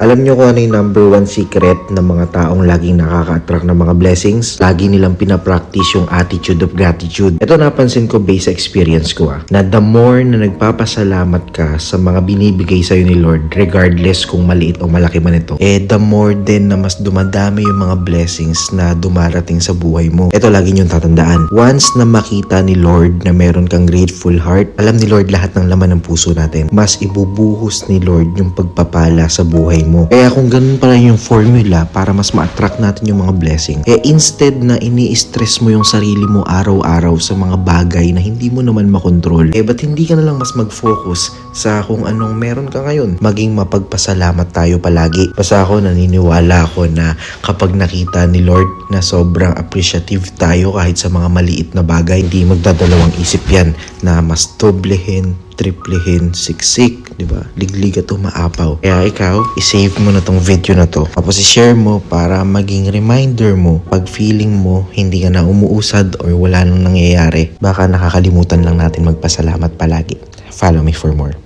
Alam nyo kung ano yung number one secret ng mga taong laging nakaka-attract ng mga blessings? Lagi nilang pinapractice yung attitude of gratitude. Ito napansin ko based sa experience ko na the more na nagpapasalamat ka sa mga binibigay sa'yo ni Lord, regardless kung maliit o malaki man ito, the more din na mas dumadami yung mga blessings na dumarating sa buhay mo. Ito lagi niyong tatandaan. Once na makita ni Lord na meron kang grateful heart, alam ni Lord lahat ng laman ng puso natin. Mas ibubuhos ni Lord yung pagpapala sa buhay mo. Kaya kung ganun pala yung formula para mas ma-attract natin yung mga blessing, instead na ini-stress mo yung sarili mo araw-araw sa mga bagay na hindi mo naman makontrol, ba't hindi ka na lang mas mag-focus sa kung anong meron ka ngayon? Maging mapagpasalamat tayo palagi. Basta ako naniniwala ako na kapag nakita ni Lord na sobrang appreciative tayo kahit sa mga maliit na bagay, hindi magdadalawang isip yan na mas doblehin, triplehin, siksik, di ba? Liglig at umaapaw. Kaya ikaw, isave mo na tong video na to. Tapos i-share mo para maging reminder mo pag feeling mo hindi ka na umuusad or wala nang nangyayari. Baka nakakalimutan lang natin magpasalamat palagi. Follow me for more.